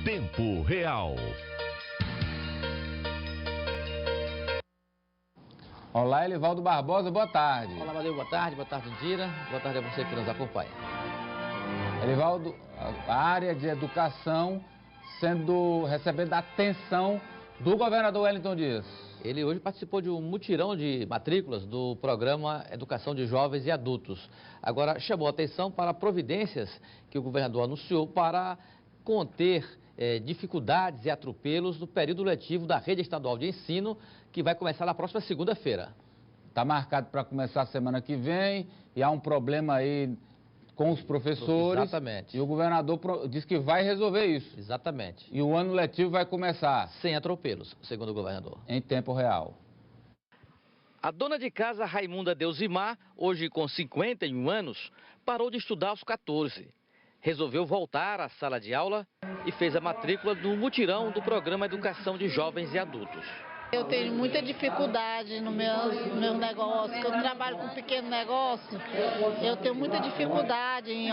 Tempo Real. Olá, Elivaldo Barbosa, boa tarde. Olá, Amadeu, boa tarde, Indira, boa tarde a você que nos acompanha. Elivaldo, a área de educação recebendo a atenção do governador Wellington Dias. Ele hoje participou de um mutirão de matrículas do programa Educação de Jovens e Adultos. Agora, chamou a atenção para providências que o governador anunciou para conter dificuldades e atropelos no período letivo da rede estadual de ensino, que vai começar na próxima segunda-feira. Está marcado para começar a semana que vem e há um problema aí com os professores. Exatamente. E o governador diz que vai resolver isso. Exatamente. E o ano letivo vai começar sem atropelos, segundo o governador. Em tempo real. A dona de casa Raimunda Deusimar, hoje com 51 anos, parou de estudar aos 14. Resolveu voltar à sala de aula e fez a matrícula no mutirão do programa Educação de Jovens e Adultos. Eu tenho muita dificuldade no meu negócio, eu trabalho com pequeno negócio, eu tenho muita dificuldade em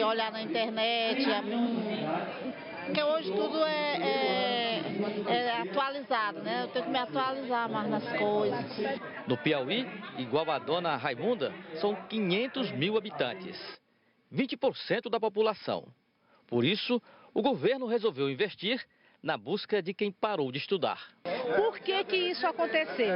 olhar na internet, porque hoje tudo é atualizado, né? Eu tenho que me atualizar mais nas coisas. No Piauí, igual a dona Raimunda, são 500 mil habitantes, 20% da população. Por isso, o governo resolveu investir na busca de quem parou de estudar. Por que que isso aconteceu?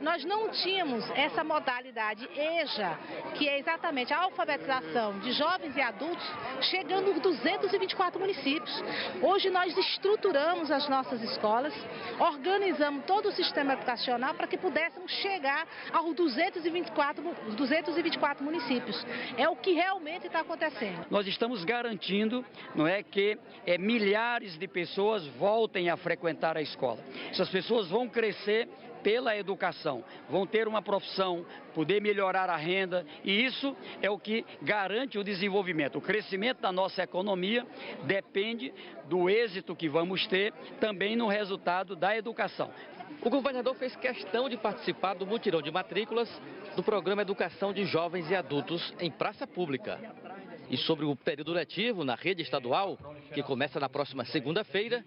Nós não tínhamos essa modalidade EJA, que é exatamente a alfabetização de jovens e adultos, chegando nos 224 municípios. Hoje nós estruturamos as nossas escolas, organizamos todo o sistema educacional para que pudéssemos chegar aos 224 municípios. É o que realmente está acontecendo. Nós estamos garantindo, não é, que milhares de pessoas voltem a frequentar a escola. Essas pessoas vão crescer pela educação, vão ter uma profissão, poder melhorar a renda, e isso é o que garante o desenvolvimento. O crescimento da nossa economia depende do êxito que vamos ter também no resultado da educação. O governador fez questão de participar do mutirão de matrículas do programa Educação de Jovens e Adultos em praça pública. E sobre o período letivo na rede estadual, que começa na próxima segunda-feira,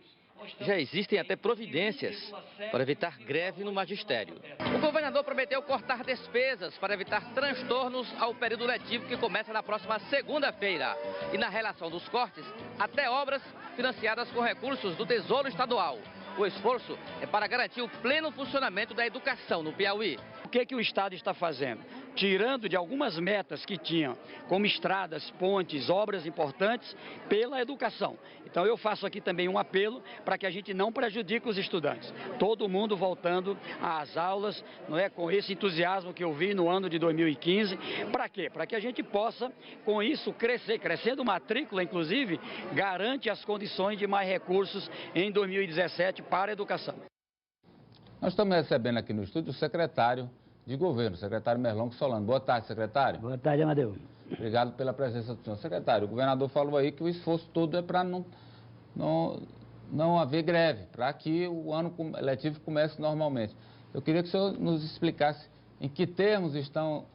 já existem até providências para evitar greve no magistério. O governador prometeu cortar despesas para evitar transtornos ao período letivo que começa na próxima segunda-feira. E na relação dos cortes, até obras financiadas com recursos do Tesouro Estadual. O esforço é para garantir o pleno funcionamento da educação no Piauí. O que o Estado está fazendo? Tirando de algumas metas que tinham, como estradas, pontes, obras importantes, pela educação. Então eu faço aqui também um apelo para que a gente não prejudique os estudantes. Todo mundo voltando às aulas, não é, com esse entusiasmo que eu vi no ano de 2015. Para quê? Para que a gente possa, com isso, crescer. Crescendo matrícula, inclusive, garante as condições de mais recursos em 2017 para a educação. Nós estamos recebendo aqui no estúdio o secretário de governo, secretário Merlong Solano. Boa tarde, secretário. Boa tarde, Amadeu. Obrigado pela presença do senhor. Secretário, o governador falou aí que o esforço todo é para não haver greve, para que o ano letivo comece normalmente. Eu queria que o senhor nos explicasse em que termos estão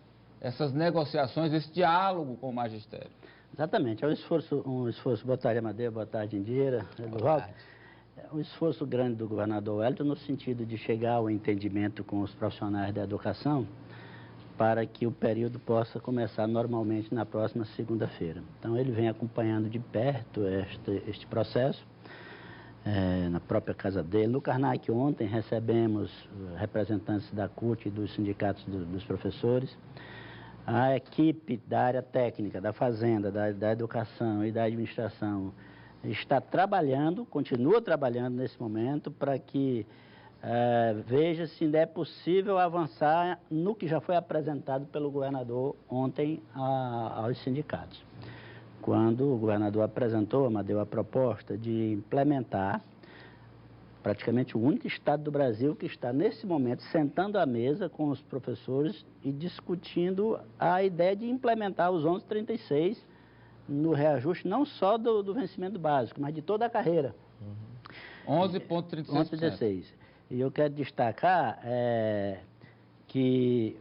essas negociações, esse diálogo com o magistério. Exatamente, é um esforço. Boa tarde, Amadeu, boa tarde, Indira, Eduardo. Um esforço grande do governador Wellington no sentido de chegar ao entendimento com os profissionais da educação para que o período possa começar normalmente na próxima segunda-feira. Então ele vem acompanhando de perto este processo, na própria casa dele. No Karnak ontem recebemos representantes da CUT e dos sindicatos dos professores. A equipe da área técnica, da fazenda, da educação e da administração está trabalhando, continua trabalhando nesse momento para que veja se ainda é possível avançar no que já foi apresentado pelo governador ontem aos sindicatos. Quando o governador apresentou, Amadeu, a proposta de implementar praticamente o único estado do Brasil que está nesse momento sentando à mesa com os professores e discutindo a ideia de implementar os 1136 no reajuste não só do vencimento básico, mas de toda a carreira. 11,36%. 11,36%. E eu quero destacar que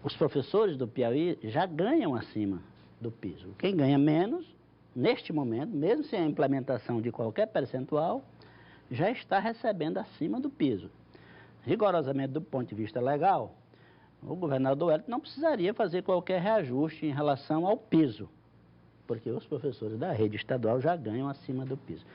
os professores do Piauí já ganham acima do piso. Quem ganha menos neste momento, mesmo sem a implementação de qualquer percentual, já está recebendo acima do piso. Rigorosamente, do ponto de vista legal, o governador Wellington não precisaria fazer qualquer reajuste em relação ao piso, porque os professores da rede estadual já ganham acima do piso.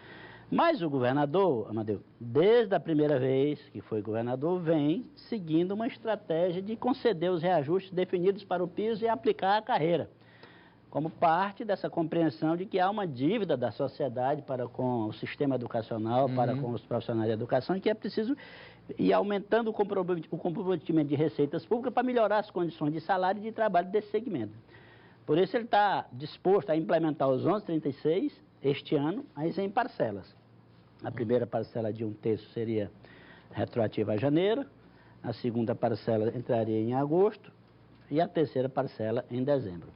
Mas o governador, Amadeu, desde a primeira vez que foi governador, vem seguindo uma estratégia de conceder os reajustes definidos para o piso e aplicar a carreira, como parte dessa compreensão de que há uma dívida da sociedade para com o sistema educacional, para com os profissionais de educação, e que é preciso ir aumentando o comprometimento de receitas públicas para melhorar as condições de salário e de trabalho desse segmento. Por isso ele está disposto a implementar os 11,36 este ano, mas em parcelas. A primeira parcela de 1/3 seria retroativa a janeiro, a segunda parcela entraria em agosto e a terceira parcela em dezembro.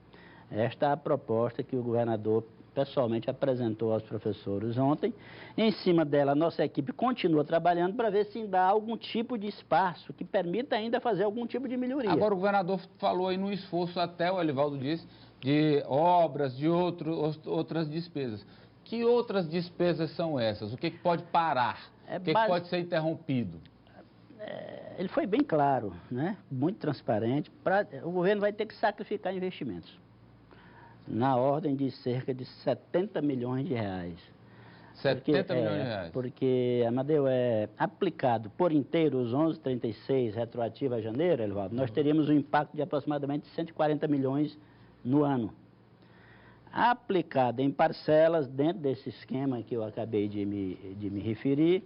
Esta é a proposta que o governador pessoalmente apresentou aos professores ontem. Em cima dela, a nossa equipe continua trabalhando para ver se dá algum tipo de espaço que permita ainda fazer algum tipo de melhoria. Agora, o governador falou aí no esforço, até o Elivaldo disse, de obras, de outras despesas. Que outras despesas são essas? O que pode parar? O que pode ser interrompido? Ele foi bem claro, né? Muito transparente. O governo vai ter que sacrificar investimentos na ordem de cerca de 70 milhões de reais. 70 milhões de reais? Porque, Amadeu, aplicado por inteiro os 11,36 retroativo a janeiro, Elivaldo, nós teríamos um impacto de aproximadamente 140 milhões no ano. Aplicado em parcelas, dentro desse esquema que eu acabei de me referir,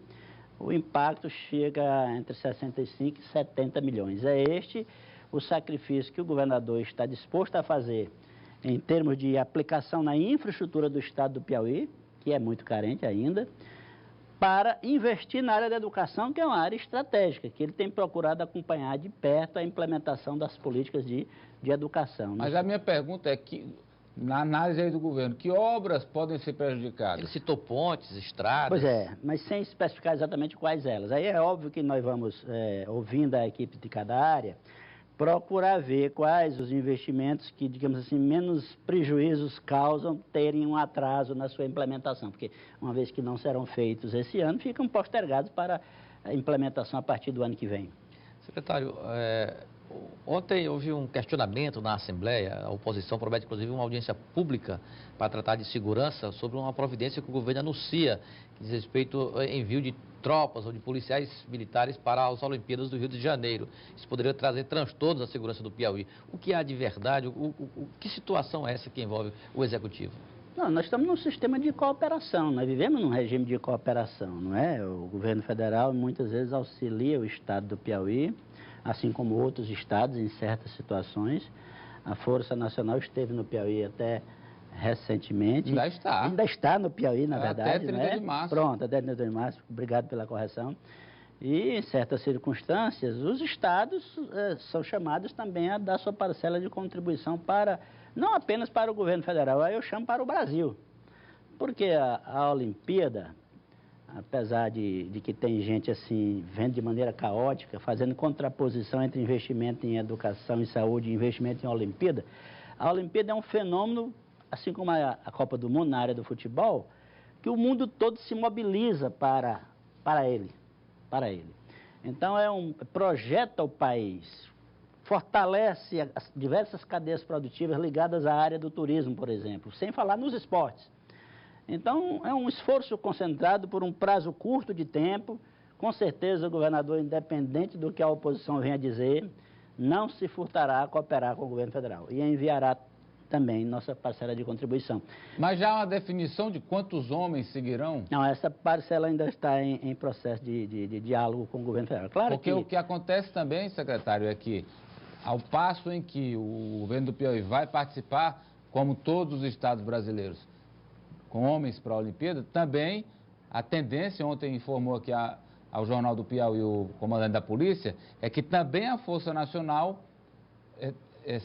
o impacto chega entre 65 e 70 milhões. É este o sacrifício que o governador está disposto a fazer em termos de aplicação na infraestrutura do estado do Piauí, que é muito carente ainda, para investir na área da educação, que é uma área estratégica, que ele tem procurado acompanhar de perto a implementação das políticas de educação. Mas a minha pergunta é que, na análise aí do governo, que obras podem ser prejudicadas? Ele citou pontes, estradas... Pois é, mas sem especificar exatamente quais elas. Aí é óbvio que nós vamos, ouvindo a equipe de cada área, procurar ver quais os investimentos que, digamos assim, menos prejuízos causam terem um atraso na sua implementação, porque uma vez que não serão feitos esse ano, ficam postergados para a implementação a partir do ano que vem. Secretário, ontem houve um questionamento na Assembleia, a oposição promete inclusive uma audiência pública para tratar de segurança sobre uma providência que o governo anuncia, que diz respeito ao envio de tropas ou de policiais militares para as Olimpíadas do Rio de Janeiro. Isso poderia trazer transtornos à segurança do Piauí. O que há de verdade? Que situação é essa que envolve o Executivo? Não, nós estamos num sistema de cooperação, nós vivemos num regime de cooperação, não é? O governo federal muitas vezes auxilia o estado do Piauí, assim como outros estados em certas situações. A Força Nacional esteve no Piauí até recentemente. Ainda está. Ainda está no Piauí, na verdade. Até 30 de março. Pronto, até 30 de março. Obrigado pela correção. E, em certas circunstâncias, os estados são chamados também a dar sua parcela de contribuição para, não apenas para o governo federal, aí eu chamo para o Brasil. Porque a Olimpíada, apesar de que tem gente assim, vendo de maneira caótica, fazendo contraposição entre investimento em educação e saúde e investimento em Olimpíada, a Olimpíada é um fenômeno, assim como a Copa do Mundo na área do futebol, que o mundo todo se mobiliza para ele. Então, projeta o país, fortalece as diversas cadeias produtivas ligadas à área do turismo, por exemplo, sem falar nos esportes. Então, é um esforço concentrado por um prazo curto de tempo. Com certeza, o governador, independente do que a oposição venha dizer, não se furtará a cooperar com o governo federal e enviará também nossa parcela de contribuição. Mas já há uma definição de quantos homens seguirão? Não, essa parcela ainda está em processo de diálogo com o governo federal. Claro porque o que acontece também, secretário, é que ao passo em que o governo do Piauí vai participar, como todos os estados brasileiros, com homens para a Olimpíada, também a tendência, ontem informou aqui ao Jornal do Piauí o comandante da polícia, é que também a Força Nacional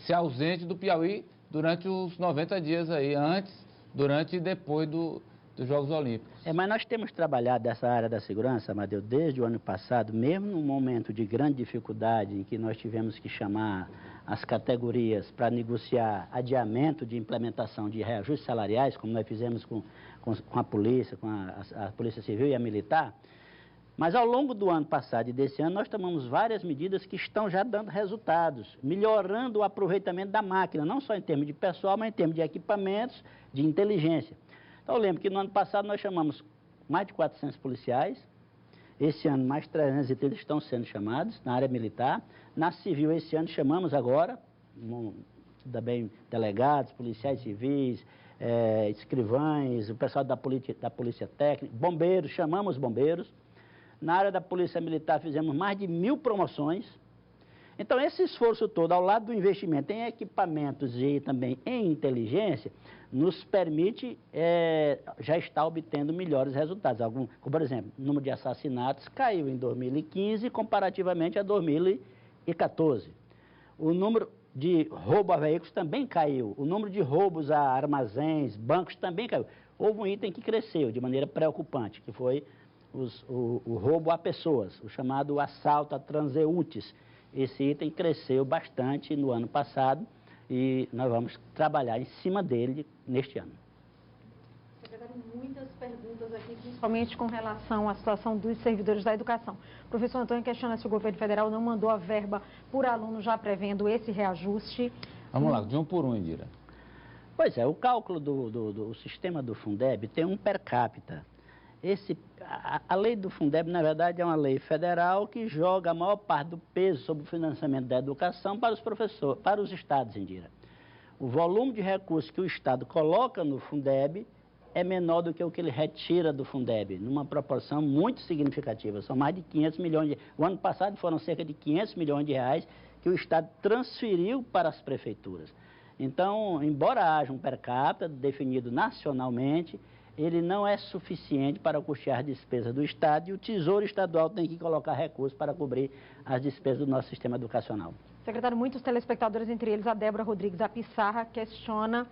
se ausente do Piauí durante os 90 dias aí, antes, durante e depois dos Jogos Olímpicos. Mas nós temos trabalhado essa área da segurança, Amadeu, desde o ano passado, mesmo num momento de grande dificuldade, em que nós tivemos que chamar as categorias para negociar adiamento de implementação de reajustes salariais, como nós fizemos com a polícia, com a Polícia Civil e a Militar. Mas ao longo do ano passado e desse ano, nós tomamos várias medidas que estão já dando resultados, melhorando o aproveitamento da máquina, não só em termos de pessoal, mas em termos de equipamentos, de inteligência. Então, eu lembro que no ano passado nós chamamos mais de 400 policiais, esse ano mais 330 estão sendo chamados na área militar. Na civil, esse ano chamamos agora, também delegados, policiais civis, escrivães, o pessoal da polícia técnica, bombeiros, chamamos bombeiros. Na área da Polícia Militar fizemos mais de 1000 promoções. Então, esse esforço todo, ao lado do investimento em equipamentos e também em inteligência, nos permite já estar obtendo melhores resultados. Como, por exemplo, o número de assassinatos caiu em 2015 comparativamente a 2014. O número de roubo a veículos também caiu. O número de roubos a armazéns, bancos também caiu. Houve um item que cresceu de maneira preocupante, que foi o roubo a pessoas, o chamado assalto a transeuntes. Esse item cresceu bastante no ano passado e nós vamos trabalhar em cima dele neste ano. Secretário, muitas perguntas aqui, principalmente com relação à situação dos servidores da educação. O professor Antônio questiona se o governo federal não mandou a verba por aluno já prevendo esse reajuste. Vamos lá, de um por um, Indira. Pois é, o cálculo do sistema do Fundeb tem um per capita. A lei do Fundeb, na verdade, é uma lei federal que joga a maior parte do peso sobre o financiamento da educação para os professores, para os estados, Indira. O volume de recursos que o estado coloca no Fundeb é menor do que o que ele retira do Fundeb, numa proporção muito significativa. São mais de 500 milhões de... O ano passado foram cerca de 500 milhões de reais que o estado transferiu para as prefeituras. Então, embora haja um per capita definido nacionalmente, ele não é suficiente para custear as despesas do Estado e o Tesouro Estadual tem que colocar recursos para cobrir as despesas do nosso sistema educacional. Secretário, muitos telespectadores, entre eles a Débora Rodrigues da Pissarra, questiona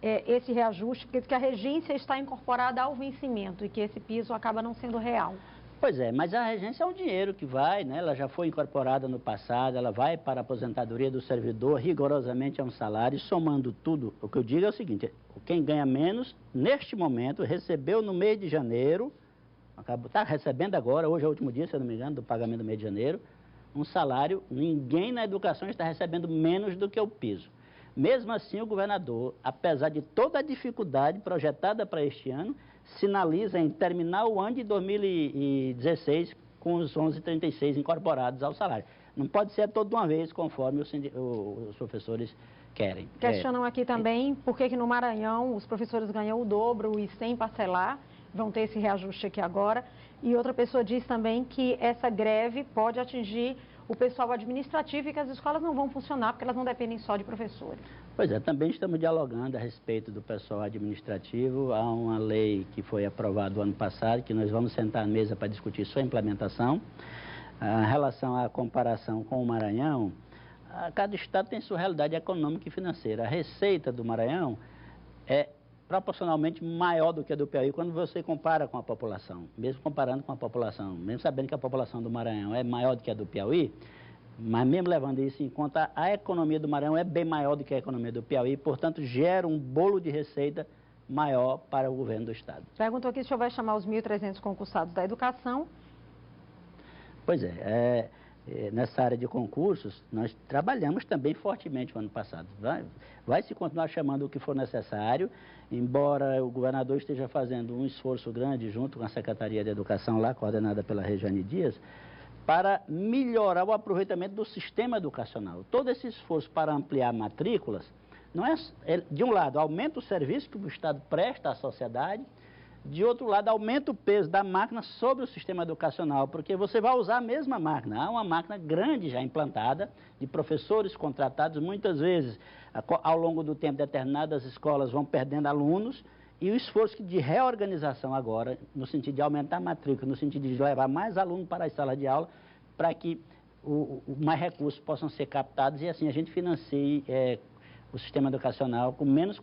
esse reajuste, porque diz que a regência está incorporada ao vencimento e que esse piso acaba não sendo real. Pois é, mas a regência é um dinheiro que vai, né? Ela já foi incorporada no passado, ela vai para a aposentadoria do servidor, rigorosamente é um salário, somando tudo. O que eu digo é o seguinte, quem ganha menos, neste momento, recebeu no mês de janeiro, está recebendo agora, hoje é o último dia, se eu não me engano, do pagamento do mês de janeiro, um salário, ninguém na educação está recebendo menos do que o piso. Mesmo assim, o governador, apesar de toda a dificuldade projetada para este ano, sinaliza em terminar o ano de 2016 com os 11,36 incorporados ao salário. Não pode ser toda uma vez, conforme os professores querem. Questionam aqui também por que no Maranhão os professores ganham o dobro e sem parcelar, vão ter esse reajuste aqui agora. E outra pessoa diz também que essa greve pode atingir o pessoal administrativo e que as escolas não vão funcionar porque elas não dependem só de professores. Pois é, também estamos dialogando a respeito do pessoal administrativo. Há uma lei que foi aprovada no ano passado, que nós vamos sentar à mesa para discutir sua implementação. Em relação à comparação com o Maranhão, cada estado tem sua realidade econômica e financeira. A receita do Maranhão é proporcionalmente maior do que a do Piauí quando você compara com a população. Mesmo comparando com a população, mesmo sabendo que a população do Maranhão é maior do que a do Piauí, mas mesmo levando isso em conta, a economia do Maranhão é bem maior do que a economia do Piauí, portanto, gera um bolo de receita maior para o governo do estado. Perguntou aqui se o senhor vai chamar os 1.300 concursados da educação. Pois é, nessa área de concursos, nós trabalhamos também fortemente no ano passado. Vai se continuar chamando o que for necessário, embora o governador esteja fazendo um esforço grande junto com a Secretaria de Educação lá, coordenada pela Regiane Dias, para melhorar o aproveitamento do sistema educacional. Todo esse esforço para ampliar matrículas, não é, de um lado, aumenta o serviço que o Estado presta à sociedade, de outro lado, aumenta o peso da máquina sobre o sistema educacional, porque você vai usar a mesma máquina. Há uma máquina grande já implantada, de professores contratados, muitas vezes, ao longo do tempo, determinadas escolas vão perdendo alunos, e o esforço de reorganização agora, no sentido de aumentar a matrícula, no sentido de levar mais alunos para a sala de aula, para que mais recursos possam ser captados e assim a gente financie o sistema educacional com menos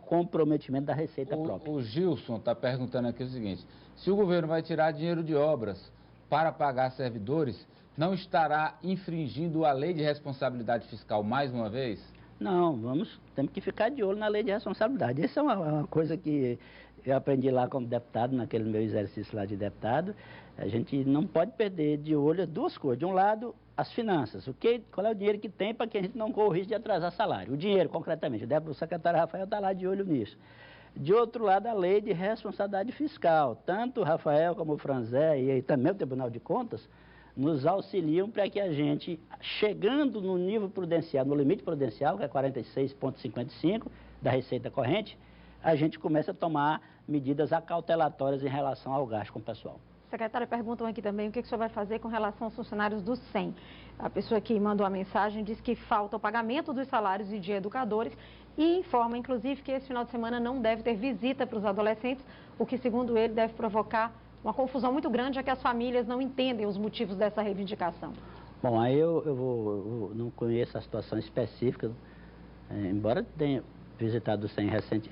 comprometimento da receita própria. O Gilson está perguntando aqui o seguinte, se o governo vai tirar dinheiro de obras para pagar servidores, não estará infringindo a lei de responsabilidade fiscal mais uma vez? Não, temos que ficar de olho na lei de responsabilidade. Essa é uma coisa que eu aprendi lá como deputado, naquele meu exercício lá de deputado. A gente não pode perder de olho duas coisas. De um lado, as finanças. Qual é o dinheiro que tem para que a gente não corra o risco de atrasar salário? O dinheiro, concretamente. O secretário Rafael está lá de olho nisso. De outro lado, a lei de responsabilidade fiscal. Tanto o Rafael como o Franzé e também o Tribunal de Contas nos auxiliam para que a gente, chegando no nível prudencial, no limite prudencial, que é 46,55 da receita corrente, a gente começa a tomar medidas acautelatórias em relação ao gasto com o pessoal. Secretária, perguntam aqui também o que o senhor vai fazer com relação aos funcionários do SEM. A pessoa que mandou a mensagem diz que falta o pagamento dos salários e de educadores e informa, inclusive, que esse final de semana não deve ter visita para os adolescentes, o que, segundo ele, deve provocar uma confusão muito grande, já que as famílias não entendem os motivos dessa reivindicação. Bom, aí eu não conheço a situação específica, embora tenha visitado o SEM recente,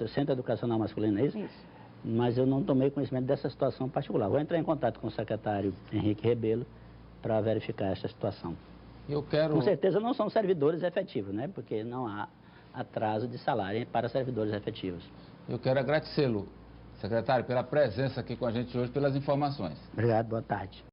Centro Educacional Masculino, é isso? Isso. Mas eu não tomei conhecimento dessa situação particular. Vou entrar em contato com o secretário Henrique Rebelo para verificar essa situação. Com certeza não são servidores efetivos, né? Porque não há atraso de salário para servidores efetivos. Eu quero agradecê-lo, secretário, pela presença aqui com a gente hoje, pelas informações. Obrigado, boa tarde.